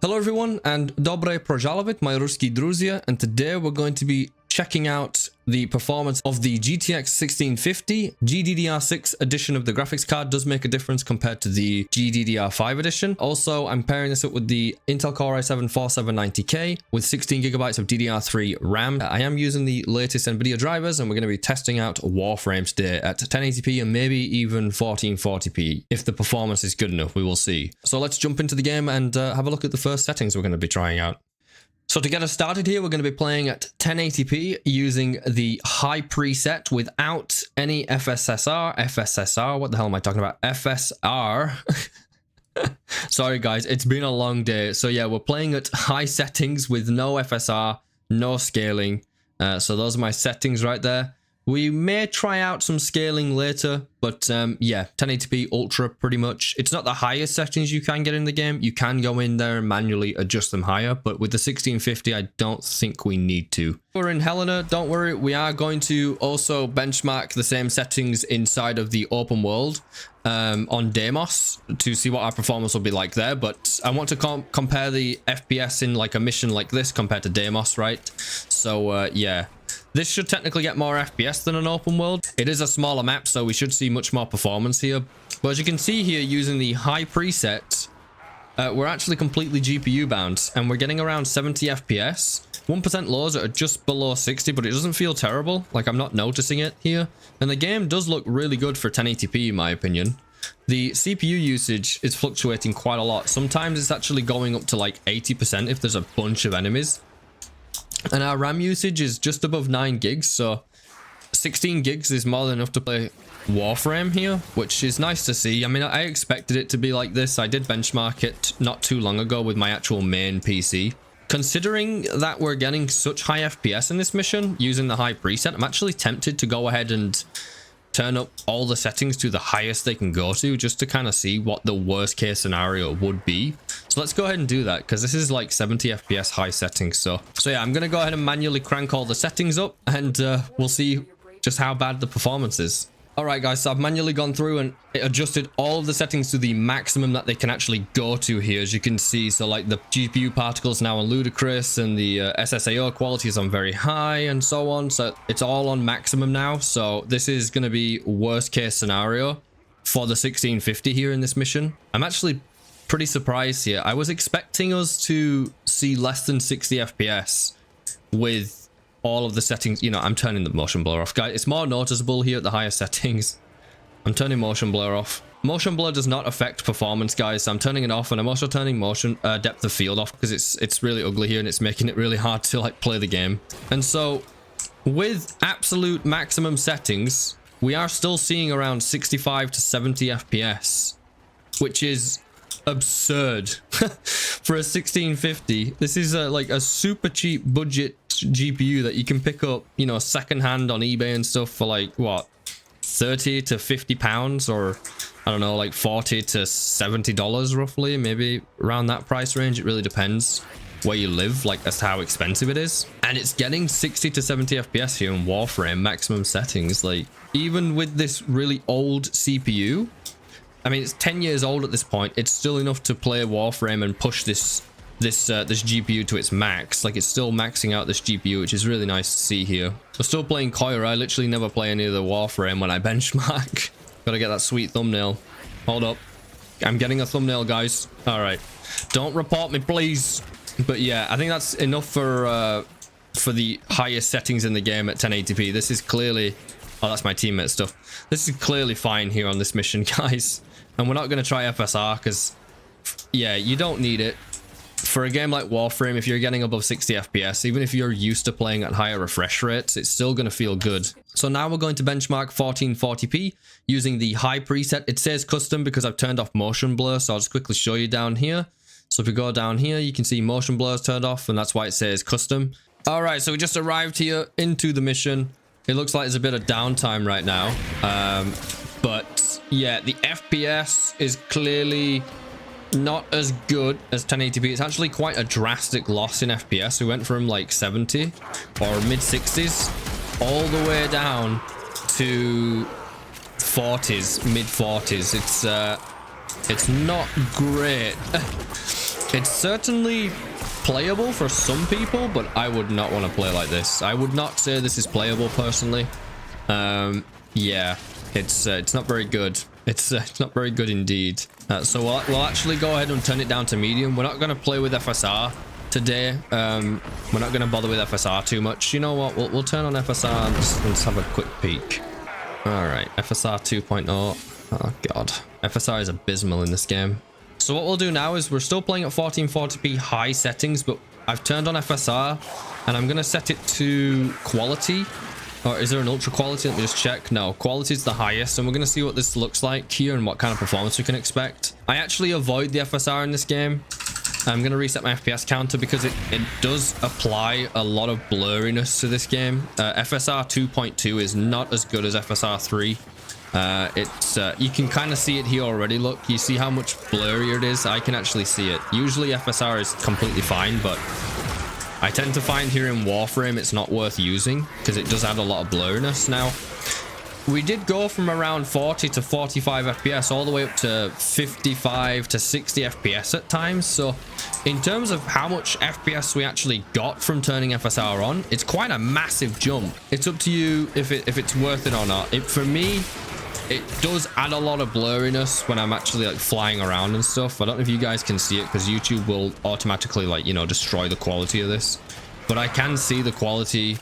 Hello everyone and Dobre Projalovit, my Ruski Druzia, and today we're going to be checking out the performance of the GTX 1650. GDDR6 edition of the graphics card does make a difference compared to the GDDR5 edition. Also, I'm pairing this up with the Intel Core i7-4790K with 16 gigabytes of DDR3 RAM. I am using the latest Nvidia drivers and we're going to be testing out Warframe today at 1080p and maybe even 1440p. If the performance is good enough, we will see. So let's jump into the game and have a look at the first settings we're going to be trying out. So to get us started here, we're going to be playing at 1080p using the high preset without any FSR, what the hell am I talking about? FSR. Sorry guys, it's been a long day. So yeah, we're playing at high settings with no FSR, no scaling. So those are my settings right there. We may try out some scaling later, but yeah, 1080p ultra pretty much. It's not the highest settings you can get in the game. You can go in there and manually adjust them higher, but with the 1650, I don't think we need to. We're in Helena, don't worry. We are going to also benchmark the same settings inside of the open world on Deimos to see what our performance will be like there, but I want to compare the FPS in like a mission like this compared to Deimos, right? So yeah. This should technically get more FPS than an open world. It is a smaller map, so we should see much more performance here. But as you can see here, using the high preset, we're actually completely GPU bound, and we're getting around 70 FPS. 1% lows are just below 60, but it doesn't feel terrible. Like, I'm not noticing it here. And the game does look really good for 1080p, in my opinion. The CPU usage is fluctuating quite a lot. Sometimes it's actually going up to like 80% if there's a bunch of enemies. And our RAM usage is just above 9 gigs, so 16 gigs is more than enough to play Warframe here, which is nice to see. I mean, I expected it to be like this. I did benchmark it not too long ago with my actual main PC. Considering that we're getting such high FPS in this mission using the high preset, I'm actually tempted to go ahead and turn up all the settings to the highest they can go to, just to kind of see what the worst case scenario would be. So let's go ahead and do that, because this is like 70 FPS high settings. So yeah, I'm going to go ahead and manually crank all the settings up, and we'll see just how bad the performance is. All right, guys, so I've manually gone through and adjusted all of the settings to the maximum that they can actually go to here, as you can see. So like the GPU particles now on ludicrous, and the SSAO quality is on very high, and so on. So it's all on maximum now. So this is going to be worst case scenario for the 1650 here in this mission. I'm actually pretty surprised here. I was expecting us to see less than 60 FPS with all of the settings. You know, I'm turning the motion blur off, guys. It's more noticeable here at the higher settings. I'm turning motion blur off. Motion blur does not affect performance, guys, so I'm turning it off, and I'm also turning motion depth of field off, because it's really ugly here and it's making it really hard to like play the game. And so with absolute maximum settings, we are still seeing around 65 to 70 FPS, which is absurd for a 1650. This is like a super cheap budget GPU that you can pick up, you know, secondhand on eBay and stuff for like what, 30 to 50 pounds, or I don't know, like 40 to 70 dollars roughly, maybe around that price range. It really depends where you live, like as to how expensive it is. And it's getting 60 to 70 FPS here in Warframe maximum settings. Like, even with this really old CPU, I mean, it's 10 years old at this point, it's still enough to play Warframe and push this GPU to its max. Like, it's still maxing out this GPU, which is really nice to see here. We're still playing Koira. I literally never play any of the Warframe when I benchmark. Gotta get that sweet thumbnail. Hold up. I'm getting a thumbnail, guys. All right. Don't report me, please. But yeah, I think that's enough for the highest settings in the game at 1080p. This is clearly... Oh, that's my teammate stuff. This is clearly fine here on this mission, guys. And we're not going to try FSR because, yeah, you don't need it. For a game like Warframe, if you're getting above 60 FPS, even if you're used to playing at higher refresh rates, it's still going to feel good. So now we're going to benchmark 1440p using the high preset. It says custom because I've turned off motion blur, so I'll just quickly show you down here. So if we go down here, you can see motion blur is turned off, and that's why it says custom. All right, so we just arrived here into the mission. It looks like there's a bit of downtime right now. But yeah, the FPS is clearly not as good as 1080p. It's actually quite a drastic loss in FPS. We went from like 70 or mid 60s all the way down to 40s, mid 40s. It's not great. It's certainly playable for some people, but I would not want to play like this. I would not say this is playable personally. Yeah, it's not very good. It's not very good indeed. So we'll actually go ahead and turn it down to medium. We're not going to play with FSR today. We're not going to bother with FSR too much. You know what? We'll turn on FSR and let's have a quick peek. All right, FSR 2.0. Oh god, FSR is abysmal in this game. So what we'll do now is we're still playing at 1440p high settings, but I've turned on FSR and I'm going to set it to quality. Or is there an ultra quality? Let me just check. No, quality is the highest, and we're going to see what this looks like here and what kind of performance we can expect. I actually avoid the FSR in this game. I'm going to reset my FPS counter because it does apply a lot of blurriness to this game. FSR 2.2 is not as good as FSR 3. You can kind of see it here already. Look, you see how much blurrier it is? I can actually see it. Usually FSR is completely fine, but I tend to find here in Warframe it's not worth using because it does add a lot of blurriness. Now, we did go from around 40 to 45 FPS all the way up to 55 to 60 FPS at times. So in terms of how much FPS we actually got from turning FSR on, it's quite a massive jump. It's up to you if it's worth it or not. For me, it does add a lot of blurriness when I'm actually like flying around and stuff. I don't know if you guys can see it because YouTube will automatically like, you know, destroy the quality of this. But I can see the quality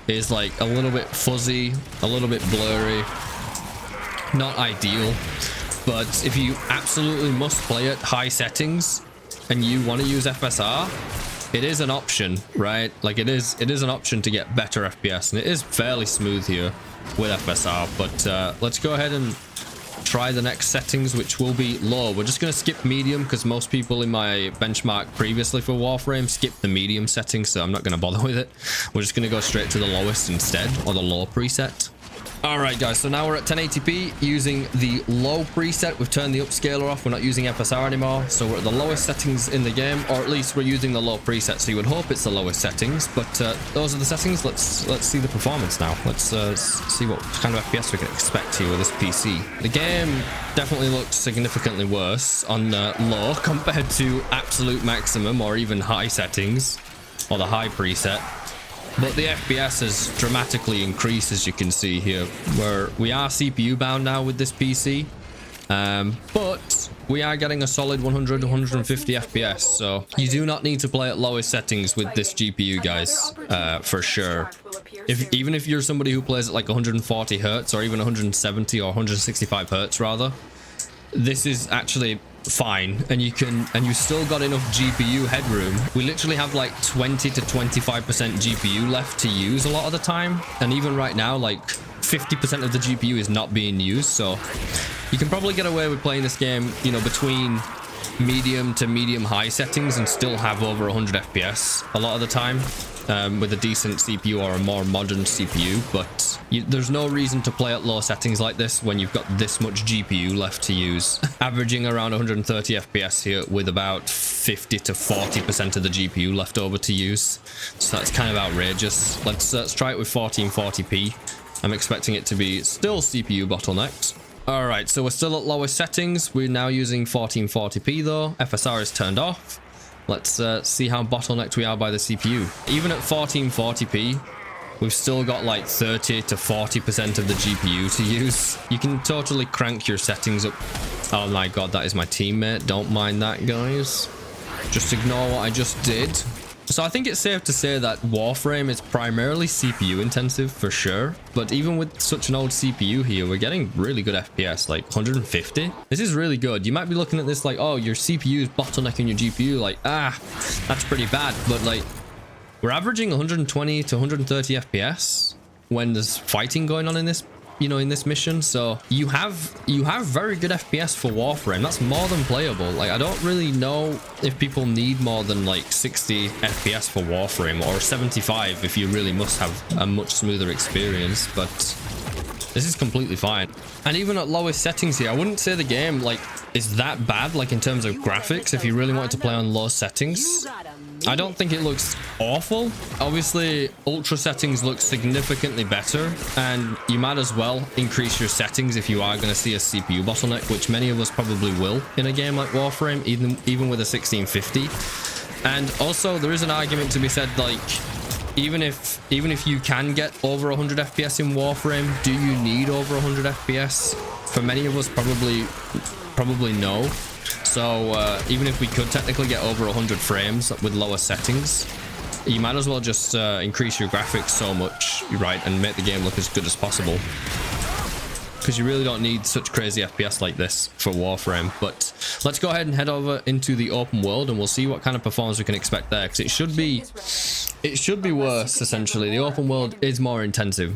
is like a little bit fuzzy, a little bit blurry. Not ideal. But if you absolutely must play at high settings and you want to use FSR, it is an option, right? Like it is an option to get better FPS, and it is fairly smooth here with FSR. But let's go ahead and try the next settings, which will be low. We're just going to skip medium because most people in my benchmark previously for Warframe skip the medium settings, so I'm not going to bother with it. We're just going to go straight to the lowest instead, or the low preset. All right, guys, so now we're at 1080p using the low preset. We've turned the upscaler off. We're not using FSR anymore, so we're at the lowest settings in the game, or at least we're using the low preset, so you would hope it's the lowest settings. But those are the settings. Let's see the performance now. Let's see what kind of FPS we can expect here with this PC. The game definitely looks significantly worse on low compared to absolute maximum or even high settings, or the high preset. But the FPS has dramatically increased, as you can see here, where we are CPU bound now with this PC. But we are getting a solid 100 150 FPS, so you do not need to play at lowest settings with this GPU, guys, for sure. Even if you're somebody who plays at like 140 hertz or even 170 or 165 hertz rather, this is actually fine, and you still got enough GPU headroom. We literally have like 20 to 25% GPU left to use a lot of the time, and even right now like 50% of the GPU is not being used, so you can probably get away with playing this game, you know, between medium to medium high settings and still have over 100 FPS a lot of the time, with a decent CPU or a more modern CPU. But there's no reason to play at low settings like this when you've got this much GPU left to use. Averaging around 130 FPS here with about 50 to 40% of the GPU left over to use, so that's kind of outrageous. Let's try it with 1440p. I'm expecting it to be still CPU bottlenecked. All right, so we're still at lowest settings. We're now using 1440p though. FSR is turned off. Let's see how bottlenecked we are by the CPU. Even at 1440p, we've still got like 30 to 40% of the GPU to use. You can totally crank your settings up. Oh my god, that is my teammate. Don't mind that, guys. Just ignore what I just did. So I think it's safe to say that Warframe is primarily CPU intensive for sure, but even with such an old CPU here, we're getting really good FPS, like 150. This is really good. You might be looking at this like, oh, your CPU is bottlenecking your GPU, like, that's pretty bad. But like, we're averaging 120 to 130 FPS when there's fighting going on in this, you know, in this mission. So you have very good FPS for Warframe. That's more than playable. Like, I don't really know if people need more than like 60 FPS for Warframe, or 75 if you really must have a much smoother experience, but this is completely fine. And even at lowest settings here, I wouldn't say the game like is that bad, like in terms of graphics. If you really wanted to play on low settings, I don't think it looks awful. Obviously, ultra settings look significantly better, and you might as well increase your settings if you are going to see a CPU bottleneck, which many of us probably will in a game like Warframe, even with a 1650. And also, there is an argument to be said, like, even if you can get over 100 FPS in Warframe, do you need over 100 FPS? For many of us, probably no. So even if we could technically get over 100 frames with lower settings, you might as well just increase your graphics so much, right, and make the game look as good as possible. Because you really don't need such crazy FPS like this for Warframe. But let's go ahead and head over into the open world, and we'll see what kind of performance we can expect there, because it should be worse. Essentially, the open world is more intensive.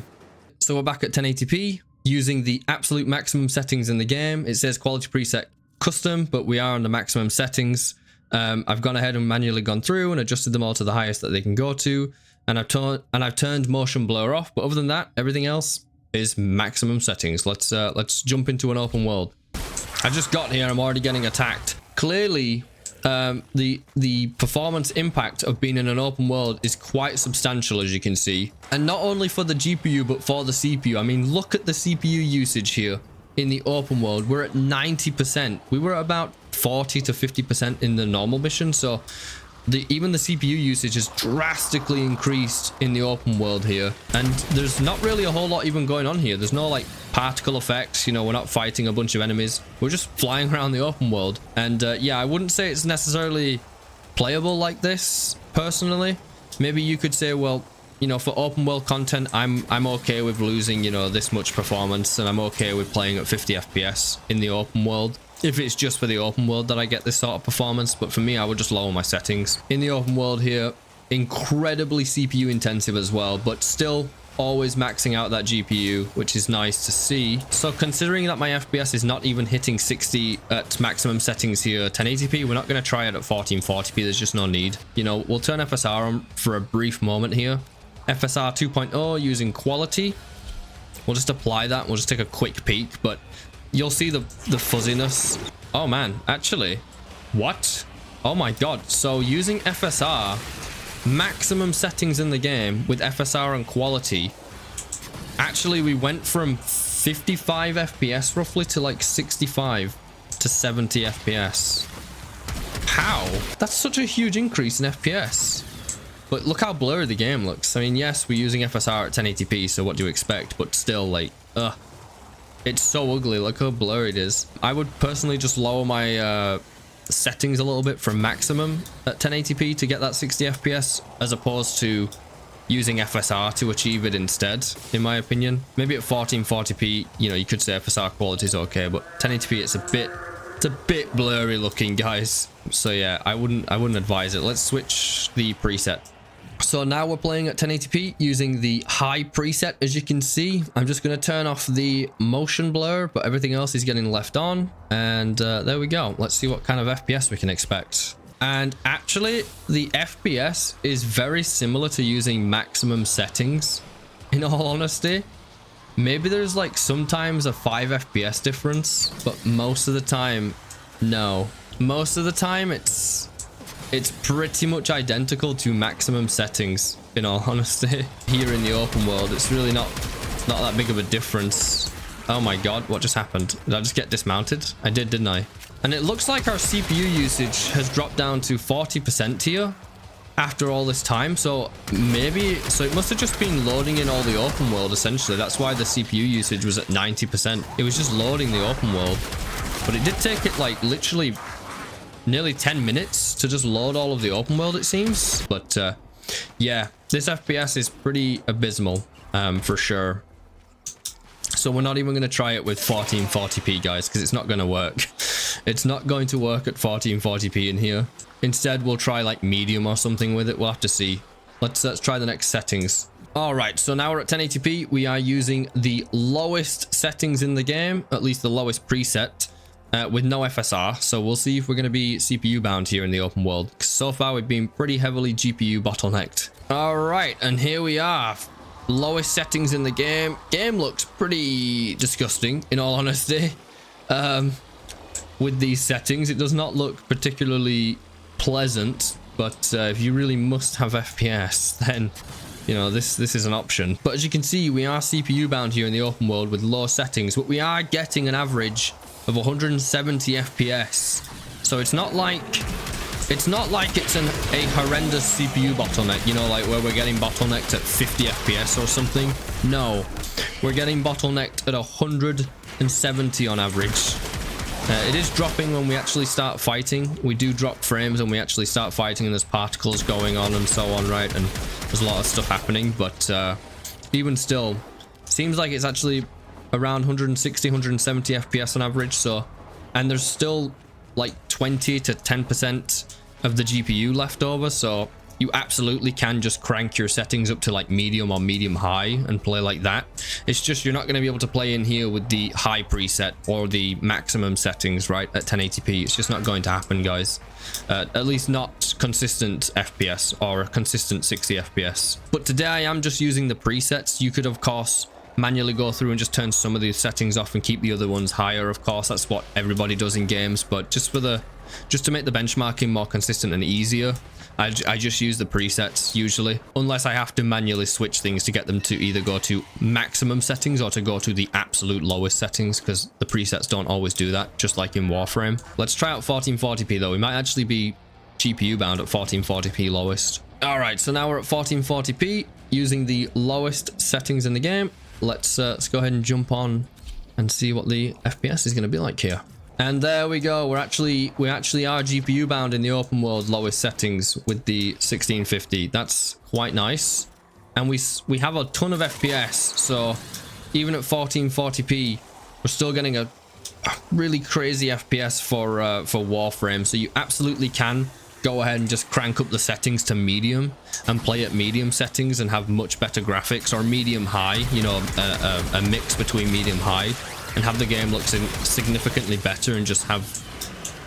So we're back at 1080p using the absolute maximum settings in the game. It says quality preset custom, but we are on the maximum settings. I've gone ahead and manually gone through and adjusted them all to the highest that they can go to, and I've turned motion blur off. But other than that, everything else is maximum settings. Let's jump into an open world. I've just got here. I'm already getting attacked. Clearly, the performance impact of being in an open world is quite substantial, as you can see, and not only for the GPU but for the CPU. I mean, look at the CPU usage here in the open world. We're at 90%. We were at about 40 to 50% in the normal mission, so even the CPU usage has drastically increased in the open world here, and there's not really a whole lot even going on here. There's no like particle effects, you know, we're not fighting a bunch of enemies, we're just flying around the open world. And yeah, I wouldn't say it's necessarily playable like this personally. Maybe you could say, well, you know, for open world content, I'm okay with losing, you know, this much performance, and I'm okay with playing at 50 FPS in the open world if it's just for the open world that I get this sort of performance. But for me, I would just lower my settings. In the open world here, incredibly CPU intensive as well, but still always maxing out that GPU, which is nice to see. So considering that my FPS is not even hitting 60 at maximum settings here, 1080p, we're not going to try it at 1440p. There's just no need. You know, we'll turn FSR on for a brief moment here. FSR 2.0 using quality. We'll just apply that. We'll just take a quick peek, but you'll see the fuzziness. Oh man, actually, what? Oh my god. So using FSR, maximum settings in the game with FSR and quality, actually we went from 55 FPS roughly to like 65 to 70 FPS. How? That's such a huge increase in FPS. But look how blurry the game looks. I mean, yes, we're using FSR at 1080p, so what do you expect? But still, like, it's so ugly. Look how blurry it is. I would personally just lower my settings a little bit from maximum at 1080p to get that 60 FPS, as opposed to using FSR to achieve it instead, in my opinion. Maybe at 1440p, you know, you could say FSR quality is okay, but 1080p, it's a bit blurry looking, guys. So yeah, I wouldn't advise it. Let's switch the preset. So now we're playing at 1080p using the high preset. As you can see, I'm just going to turn off the motion blur, but everything else is getting left on. And there we go. Let's see what kind of FPS we can expect. And actually, the FPS is very similar to using maximum settings, in all honesty. Maybe there's like sometimes a 5 FPS difference, but most of the time, no. Most of the time, it's pretty much identical to maximum settings, in all honesty. Here in the open world, it's really not that big of a difference. Oh my god, what just happened? Did I just get dismounted? I did, didn't I? And it looks like our CPU usage has dropped down to 40% here after all this time. So it must have just been loading in all the open world, essentially. That's why the CPU usage was at 90%. It was just loading the open world. But it did take it like literally nearly 10 minutes to just load all of the open world, it seems. But yeah, this FPS is pretty abysmal, for sure. So we're not even going to try it with 1440p, guys, because it's not going to work. It's not going to work at 1440p in here. Instead, we'll try like medium or something with it. We'll have to see. Let's try the next settings. All right, so now we're at 1080p. We are using the lowest settings in the game, at least the lowest preset, with no FSR. So we'll see if we're going to be CPU bound here in the open world. So far, we've been pretty heavily GPU bottlenecked. All right, and here we are. Lowest settings in the game. Game looks pretty disgusting, in all honesty. With these settings, it does not look particularly pleasant. but if you really must have FPS, then you know this is an option. But as you can see, we are CPU bound here in the open world with low settings, but we are getting an average of 170 FPS. So it's not like it's a horrendous CPU bottleneck, you know, like where we're getting bottlenecked at 50 FPS or something. No, we're getting bottlenecked at 170 on average. It is dropping when we actually start fighting. We do drop frames when we actually start fighting, and there's particles going on and so on, right? And there's a lot of stuff happening, but even still, seems like it's actually around 160, 170 FPS on average. So, and there's still like 20 to 10% of the GPU left over, so you absolutely can just crank your settings up to like medium or medium high and play like that. It's just you're not going to be able to play in here with the high preset or the maximum settings, right, at 1080p. It's just not going to happen, guys. At least not consistent FPS or a consistent 60 FPS. But today I am just using the presets. You could, of course, manually go through and just turn some of these settings off and keep the other ones higher. Of course, that's what everybody does in games, but just to make the benchmarking more consistent and easier, I just use the presets usually, unless I have to manually switch things to get them to either go to maximum settings or to go to the absolute lowest settings, because the presets don't always do that, just like in Warframe. Let's try out 1440p though. We might actually be GPU bound at 1440p lowest. All right, so now we're at 1440p using the lowest settings in the game. Let's go ahead and jump on and see what the FPS is going to be like here. And there we go. We actually are GPU bound in the open world lowest settings with the 1650. That's quite nice. And we have a ton of FPS. So even at 1440p, we're still getting a really crazy FPS for Warframe. So you absolutely can go ahead and just crank up the settings to medium and play at medium settings and have much better graphics, or medium high, you know, a mix between medium high, and have the game look significantly better and just have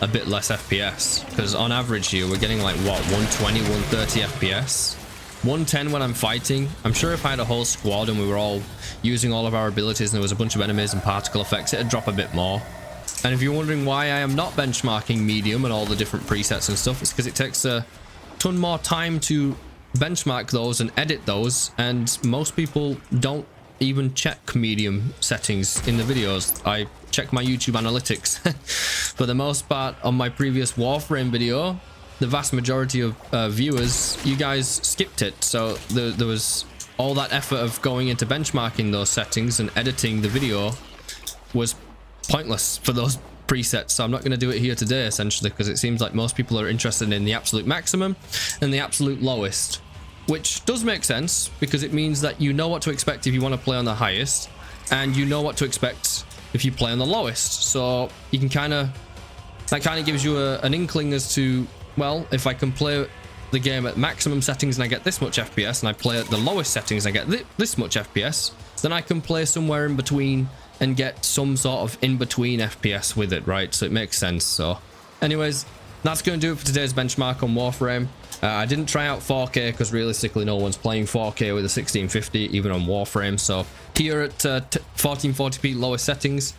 a bit less FPS. Because on average here, we're getting like, what, 120, 130 FPS? 110 when I'm fighting. I'm sure if I had a whole squad and we were all using all of our abilities and there was a bunch of enemies and particle effects, it'd drop a bit more. And if you're wondering why I am not benchmarking medium and all the different presets and stuff, it's because it takes a ton more time to benchmark those and edit those, and most people don't even check medium settings in the videos. I check my YouTube analytics. For the most part, on my previous Warframe video, the vast majority of viewers, you guys skipped it. So there was all that effort of going into benchmarking those settings and editing the video was pointless for those presets. So I'm not going to do it here today, essentially, because it seems like most people are interested in the absolute maximum and the absolute lowest. Which does make sense, because it means that you know what to expect if you want to play on the highest, and you know what to expect if you play on the lowest. So you can that kind of gives you an inkling as to, well, if I can play the game at maximum settings and I get this much FPS, and I play at the lowest settings and I get this much FPS, then I can play somewhere in between and get some sort of in-between FPS with it, right? So it makes sense. So anyways, that's going to do it for today's benchmark on Warframe. I didn't try out 4K because realistically no one's playing 4K with a 1650 even on Warframe. So here at 1440p lowest settings,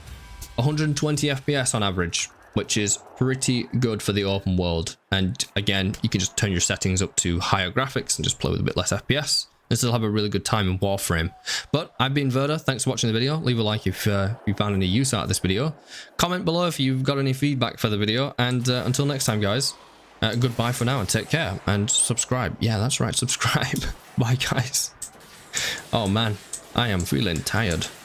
120 FPS on average, which is pretty good for the open world. And again, you can just turn your settings up to higher graphics and just play with a bit less FPS and still have a really good time in Warframe. But I've been Verda. Thanks for watching the video. Leave a like if you found any use out of this video. Comment below if you've got any feedback for the video. And until next time, guys, goodbye for now and take care. And subscribe. Yeah, that's right. Subscribe. Bye, guys. Oh, man. I am feeling tired.